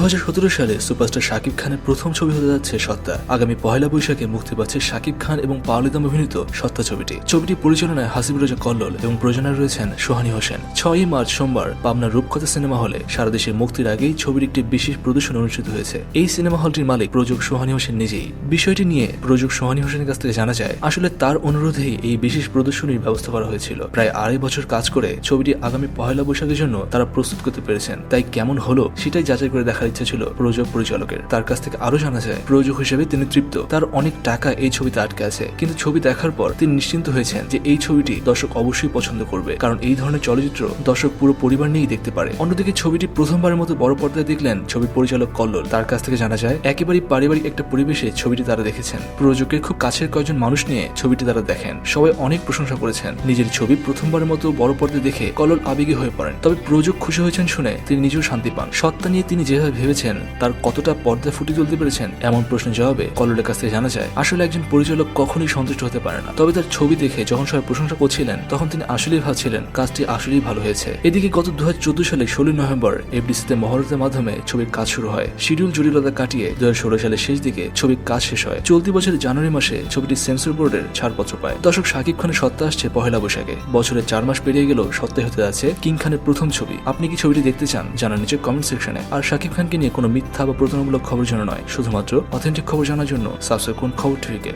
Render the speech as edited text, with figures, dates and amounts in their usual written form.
2017 সালে সুপারস্টার শাকিব খানের প্রথম ছবি হতে যাচ্ছে সত্তা। আগামী পহেলা বৈশাখে মুক্তি পাচ্ছে শাকিব খান এবং পাওলি দাম অভিনীত সত্তা ছবিটি পরিচালনায় হাসিবুর রাজা কল্লোল এবং প্রযোজনায় রয়েছেন সোহানী হোসেন। 6ই মার্চ সোমবার পাবনার রূপকথা সিনেমা হলে সারা দেশে মুক্তির আগেই ছবির একটি বিশেষ প্রদর্শন অনুষ্ঠিত হয়েছে। এই সিনেমা হলটির মালিক প্রযোজক সোহানী হোসেন নিজেই। বিষয়টি নিয়ে প্রযোজক সোহানী হোসেনের কাছ থেকে জানা যায়, আসলে তার অনুরোধেই এই বিশেষ প্রদর্শনীর ব্যবস্থা করা হয়েছিল। প্রায় 2.5 বছর কাজ করে ছবিটি আগামী পহেলা বৈশাখের জন্য তারা প্রস্তুত করতে পেরেছেন। তাই কেমন হলো সেটাই যাচাই করে দেখার ইচ্ছা ছিল প্রযোজক পরিচালকের। তার কাছ থেকে আরো জানা যায়, প্রযোজক হিসেবে তিনি তৃপ্ত। তার অনেক টাকা এই ছবিতে আটকে আছে, কিন্তু ছবি দেখার পর তিনি নিশ্চিন্ত হয়েছেন যে এই ছবিটি দর্শক অবশ্যই পছন্দ করবে, কারণ এই ধরনের চলচ্চিত্র দর্শক পুরো পরিবার নিয়েই দেখতে পারে। অন্যদিকে ছবিটি প্রথমবারের মতো বড় পর্দায় দেখলেন ছবির পরিচালক কল্লোল। তার কাছ থেকে জানা যায়, একেবারেই পারিবারিক একটা পরিবেশে ছবিটি তারা দেখেছেন। প্রযোজকের খুব কাছের কয়েকজন মানুষ নিয়ে ছবিটি তারা দেখেন। সবাই অনেক প্রশংসা করেছেন। নিজের ছবি প্রথমবারের মতো বড় পর্দায় দেখে কল্লোল আবেগী হয়ে পড়েন। তবে প্রযোজক খুশি হয়েছেন শুনে তিনি নিজেও শান্তি পান। সত্তা নিয়ে তিনি যেভাবে ভেবেছেন তার কতটা পর্দায় ফুটিয়ে তুলতে পেরেছেন, এমন প্রশ্নের জবাবে কল্লোলের কাছ থেকে জানা যায়, আসলে একজন পরিচালক কখনোই সন্তুষ্ট হতে পারে না। তবে তার ছবি দেখে যখন সবাই প্রশংসা করছিলেন তখন তিনি আসলেই ভাবছিলেন কাজটি আসলেই ভালো হয়েছে। এদিকে গত 2014 সালে 16 নভেম্বর এফডিসিতে মহরতের মাধ্যমে ছবির কাজ শুরু হয়। শিডিউল জটিলতা কাটিয়ে 2016 সালের শেষ দিকে ছবির কাজ শেষ হয়। চলতি বছরের জানুয়ারি মাসে ছবিটি সেন্সর বোর্ডের ছাড়পত্র পায়। দর্শক, শাকিব খানের সত্তা আসছে পহেলা বৈশাখে। বছরের 4 মাস পেরিয়ে গেল, সত্তায় হতে যাচ্ছে কিং খানের প্রথম ছবি। আপনি কি ছবিটি দেখতে চান জানান নিচে কমেন্ট সেকশনে। আর শাকিব খানকে নিয়ে কোনো মিথ্যা বা প্রতারণামূলক খবর জানা নয়, শুধুমাত্র অথেন্টিক খবর জানার জন্য সাবস্ক্রাইব করুন খবর টিভিকে।